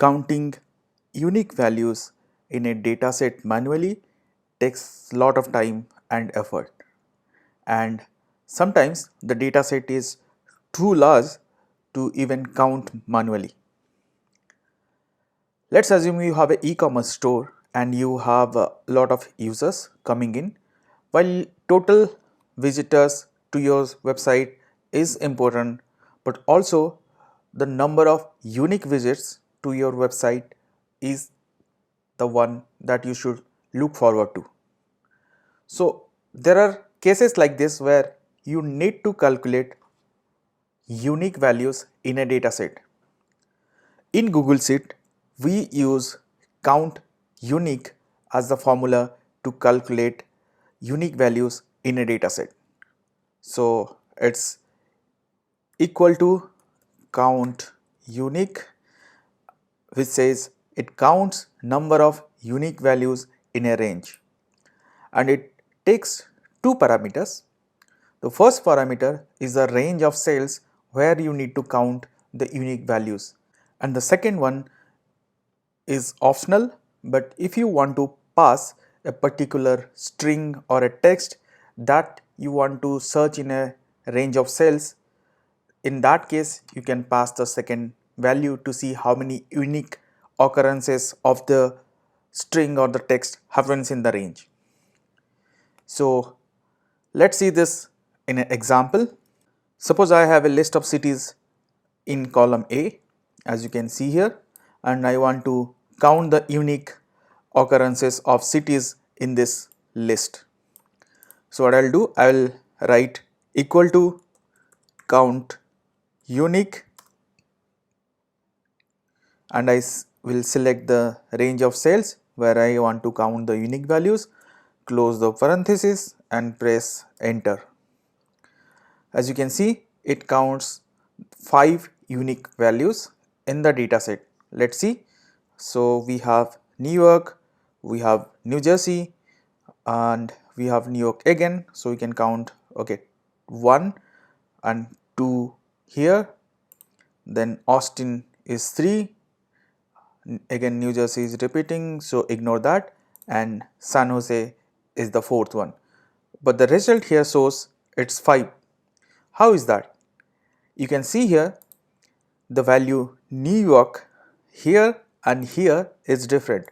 Counting unique values in a dataset manually takes a lot of time and effort, and sometimes the dataset is too large to even count manually. Let's assume you have an e-commerce store and you have a lot of users coming in. While total visitors to your website is important, but also the number of unique visits to your website is the one that you should look forward to. So there are cases like this where you need to calculate unique values in a dataset. In Google Sheet, we use count unique as the formula to calculate unique values in a dataset. So it's equal to count unique, which says it counts number of unique values in a range, and it takes two parameters. The first parameter is the range of cells where you need to count the unique values, and the second one is optional, but if you want to pass a particular string or a text that you want to search in a range of cells, in that case you can pass the second value to see how many unique occurrences of the string or the text happens in the range. So let's see this in an example. Suppose I have a list of cities in column A, as you can see here, and I want to count the unique occurrences of cities in this list. So what I will do, I will write equal to count unique, and I will select the range of cells where I want to count the unique values, close the parenthesis and press enter. As you can see, it counts 5 unique values in the dataset. Let's see. So we have New York, we have New Jersey, and we have New York again. So we can count 1 and 2 here. Then Austin is 3. Again New Jersey is repeating, so ignore that, and San Jose is the 4th one. But the result here shows it's 5. How is that? You can see here the value New York here and here is different,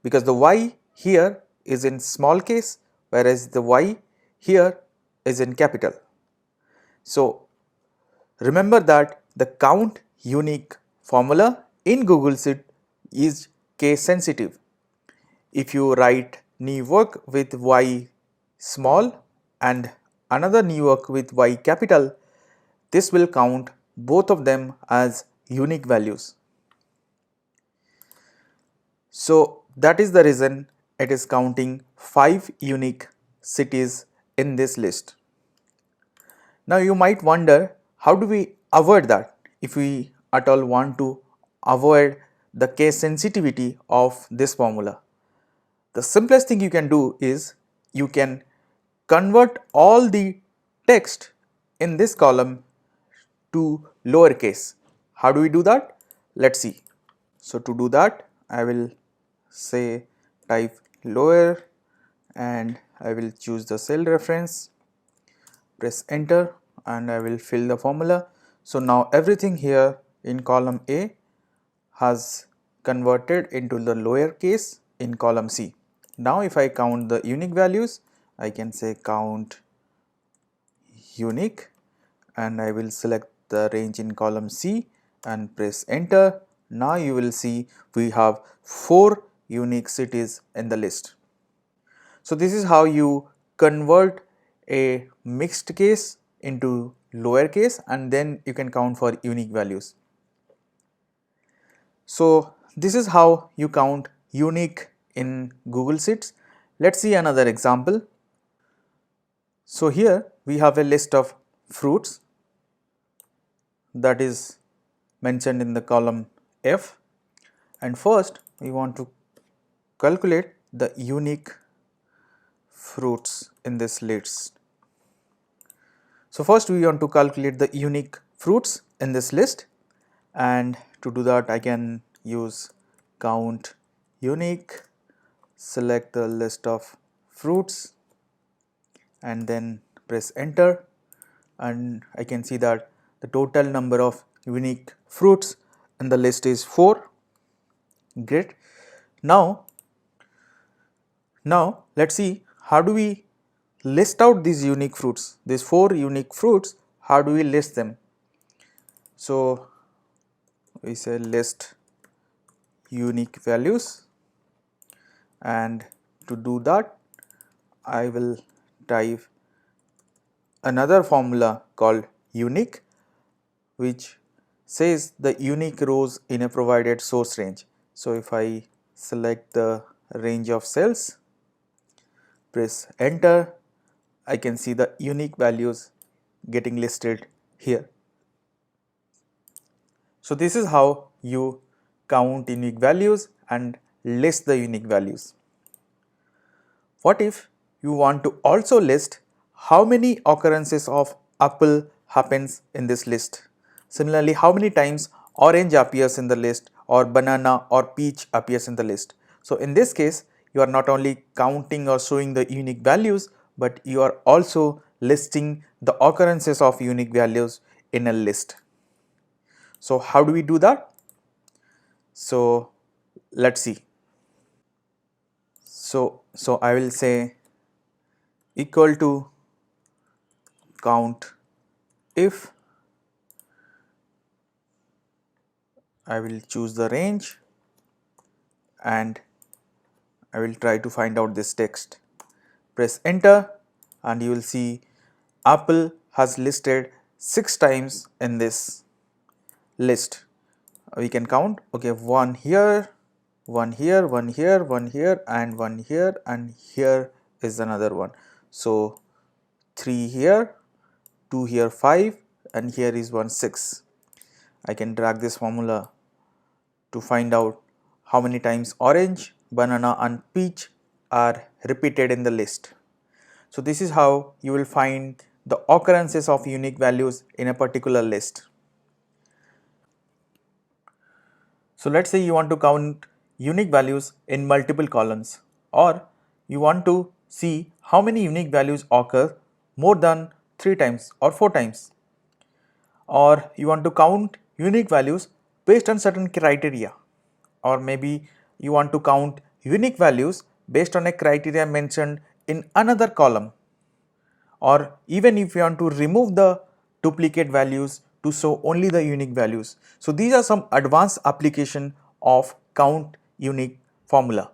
because the Y here is in small case whereas the Y here is in capital. So remember that the count unique formula in Google Sheet is case sensitive. If you write New York with Y small and another New York with Y capital, this will count both of them as unique values. So that is the reason it is counting 5 unique cities in this list. Now you might wonder, how do we avoid that if we at all want to avoid the case sensitivity of this formula? The simplest thing you can do is you can convert all the text in this column to lowercase. How do we do that? Let's see. So to do that, I will say type lower and I will choose the cell reference, press enter, and I will fill the formula. So now everything here in column A has converted into the lower case in column C. Now if I count the unique values, I can say count unique, and I will select the range in column C and press enter. Now you will see we have 4 unique cities in the list. So this is how you convert a mixed case into lower case, and then you can count for unique values. So this is how you count unique in Google Sheets. Let's see another example. So here we have a list of fruits that is mentioned in the column F, and first we want to calculate the unique fruits in this list. So first we want to calculate the unique fruits in this list, and to do that I can use count unique, select the list of fruits and then press enter, and I can see that the total number of unique fruits in the list is 4. Great. Now let's see how do we list out these unique fruits, these 4 unique fruits, how do we list them? So we say list unique values, and to do that I will type another formula called unique, which says the unique rows in a provided source range. So if I select the range of cells, press enter, I can see the unique values getting listed here. So this is how you count unique values and list the unique values. What if you want to also list how many occurrences of apple happens in this list? Similarly, how many times orange appears in the list or banana or peach appears in the list? So in this case, you are not only counting or showing the unique values, but you are also listing the occurrences of unique values in a list. So how do we do that? So let's see. So I will say equal to count if, I will choose the range and I will try to find out this text. Press enter and you will see apple has listed 6 times in this list. We can count, okay, 1 here, 1 here, 1 here, 1 here and 1 here, and here is another one. So 3 here, 2 here, 5, and here is 1 6. I can drag this formula to find out how many times orange, banana and peach are repeated in the list. So this is how you will find the occurrences of unique values in a particular list. So let's say you want to count unique values in multiple columns, or you want to see how many unique values occur more than 3 times or 4 times, or you want to count unique values based on certain criteria, or maybe you want to count unique values based on a criteria mentioned in another column, or even if you want to remove the duplicate values to show only the unique values. So these are some advanced application of count unique formula.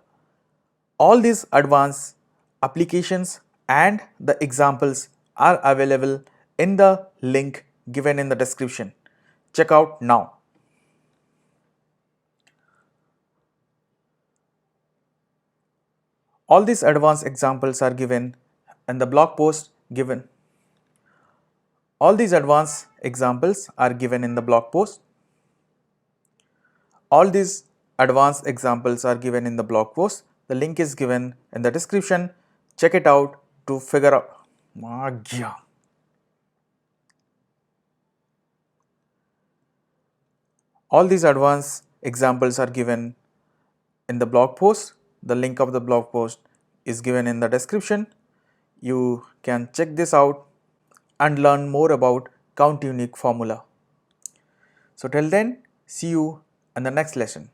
All these advanced applications and the examples are available in the link given in the description. Check out now. All these advanced examples are given in the blog post given. All these advanced examples are given in the blog post. All these advanced examples are given in the blog post. The link is given in the description. Check it out to figure out. Magya. All these advanced examples are given in the blog post. The link of the blog post is given in the description. You can check this out and learn more about count unique formula. So till then, see you in the next lesson.